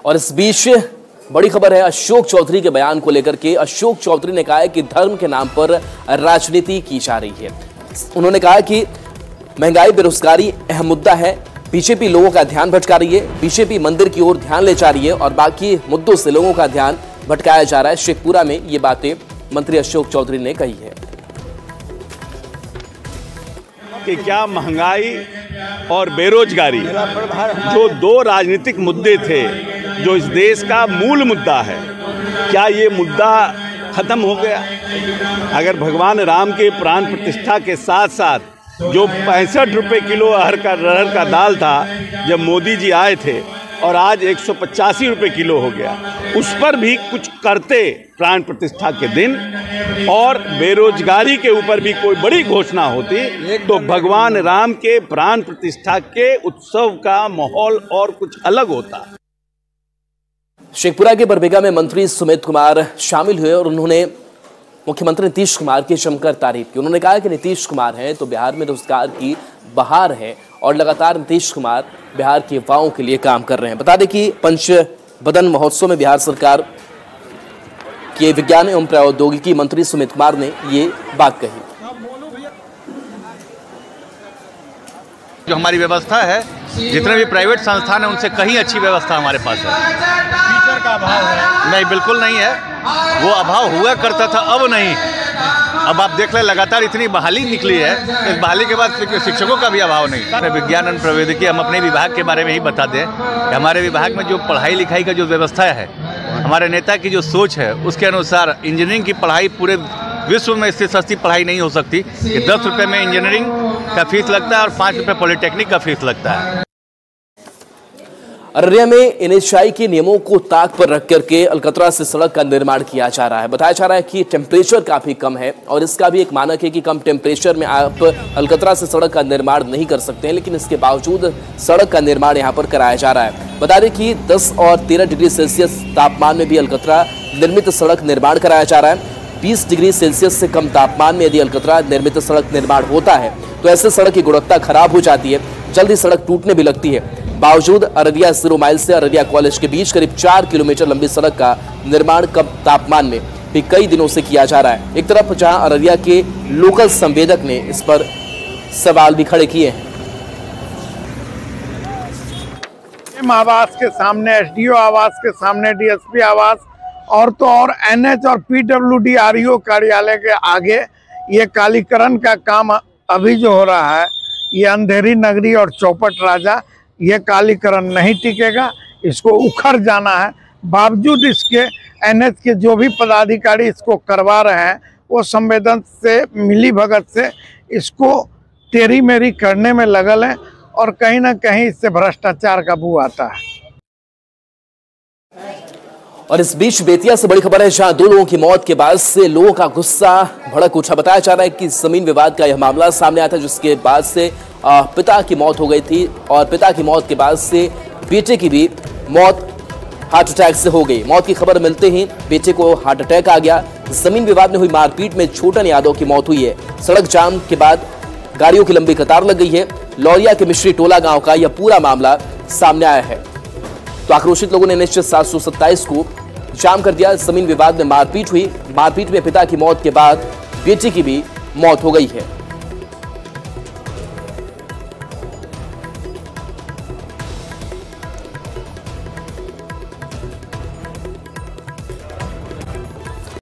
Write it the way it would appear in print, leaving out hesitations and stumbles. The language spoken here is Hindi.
और इस बीच बड़ी खबर है अशोक चौधरी के बयान को लेकर के। अशोक चौधरी ने कहा है कि धर्म के नाम पर राजनीति की जा रही है। उन्होंने कहा कि महंगाई बेरोजगारी अहम मुद्दा है, बीजेपी लोगों का ध्यान भटका रही है, बीजेपी मंदिर की ओर ध्यान ले जा रही है और बाकी मुद्दों से लोगों का ध्यान भटकाया जा रहा है। शेखपुरा में ये बातें मंत्री अशोक चौधरी ने कही है कि क्या महंगाई और बेरोजगारी जो दो राजनीतिक मुद्दे थे, जो इस देश का मूल मुद्दा है, क्या ये मुद्दा खत्म हो गया? अगर भगवान राम के प्राण प्रतिष्ठा के साथ साथ जो 65 रुपये किलो अरहर का दाल था जब मोदी जी आए थे और आज 185 रुपये किलो हो गया, उस पर भी कुछ करते प्राण प्रतिष्ठा के दिन और बेरोजगारी के ऊपर भी कोई बड़ी घोषणा होती तो भगवान राम के प्राण प्रतिष्ठा के उत्सव का माहौल और कुछ अलग होता। शेखपुरा के बरबीघा में मंत्री सुमित कुमार शामिल हुए और उन्होंने मुख्यमंत्री नीतीश कुमार की जमकर तारीफ की। उन्होंने कहा कि नीतीश कुमार हैं तो बिहार में रोजगार की बहार है और लगातार नीतीश कुमार बिहार के युवाओं के लिए काम कर रहे हैं। बता दें कि पंचबदन महोत्सव में बिहार सरकार के विज्ञान एवं प्रौद्योगिकी मंत्री सुमित कुमार ने ये बात कही। जो हमारी व्यवस्था है, जितने भी प्राइवेट संस्थान है उनसे कहीं अच्छी व्यवस्था हमारे पास है। टीचर का अभाव है? नहीं, बिल्कुल नहीं है। वो अभाव हुआ करता था, अब नहीं है। अब आप देख लें, लगातार इतनी बहाली निकली है, इस बहाली के बाद शिक्षकों का भी अभाव नहीं। विज्ञान एवं प्रौद्योगिकी, हम अपने विभाग के बारे में ही बता दें कि हमारे विभाग में जो पढ़ाई लिखाई का जो व्यवस्था है, हमारे नेता की जो सोच है, उसके अनुसार इंजीनियरिंग की पढ़ाई पूरे विश्व में इससे सस्ती पढ़ाई नहीं हो सकती कि 10 रुपये में इंजीनियरिंग का फीस लगता है और 5 रुपये पॉलिटेक्निक का फीस लगता है। अररिया में एनएचआई के नियमों को ताक पर रख करके अलकतरा से सड़क का निर्माण किया जा रहा है। बताया जा रहा है कि टेम्परेचर काफी कम है और इसका भी एक मानक है कि कम टेम्परेचर में आप अलकतरा से सड़क का निर्माण नहीं कर सकते हैं, लेकिन इसके बावजूद सड़क का निर्माण यहां पर कराया जा रहा है। बता दें कि 10 और 13 डिग्री सेल्सियस तापमान में भी अलकतरा निर्मित सड़क निर्माण कराया जा रहा है। 20 डिग्री सेल्सियस से कम तापमान में यदि अलकतरा निर्मित सड़क निर्माण होता है तो ऐसे सड़क की गुणवत्ता खराब हो जाती है, जल्दी सड़क टूटने भी लगती है। बावजूद अररिया 0 माइल से अररिया कॉलेज के बीच करीब 4 किलोमीटर लंबी सड़क का निर्माण कम तापमान में भी कई दिनों से किया जा रहा है। एक तरफ जहां अररिया के लोकल संवेदक ने इस पर सवाल भी खड़े किए हैं। आवास के सामने, एसडीओ आवास के सामने, डीएसपी आवास और तो और एनएच और पीडब्ल्यूडी आरईओ कार्यालय के आगे ये कालीकरण का काम अभी जो हो रहा है, ये अंधेरी नगरी और चौपट राजा, ये कालीकरण नहीं टिकेगा, इसको उखड़ जाना है। बावजूद इसके एनएच के जो भी पदाधिकारी इसको करवा रहे हैं वो संवेदन से, मिली भगत से इसको टेरी मेरी करने में लगल है और कहीं ना कहीं इससे भ्रष्टाचार का बू आता है। और इस बीच बेतिया से बड़ी खबर है, जहां 2 लोगों की मौत के बाद से लोगों का गुस्सा भड़क उठा। बताया जा रहा है कि जमीन विवाद का यह मामला सामने आया था, जिसके बाद से पिता की मौत हो गई थी और पिता की मौत के बाद से बेटे की भी मौत हार्ट अटैक से हो गई। मौत की खबर मिलते ही बेटे को हार्ट अटैक आ गया। जमीन विवाद में हुई मारपीट में छोटन यादव की मौत हुई है। सड़क जाम के बाद गाड़ियों की लंबी कतार लग गई है। लौरिया के मिश्री टोला गांव का यह पूरा मामला सामने आया है। तो आक्रोशित लोगों ने निश्चित 727 को जाम कर दिया। जमीन विवाद में मारपीट हुई। मारपीट में पिता की मौत के बाद बेटे की भी मौत हो गई है।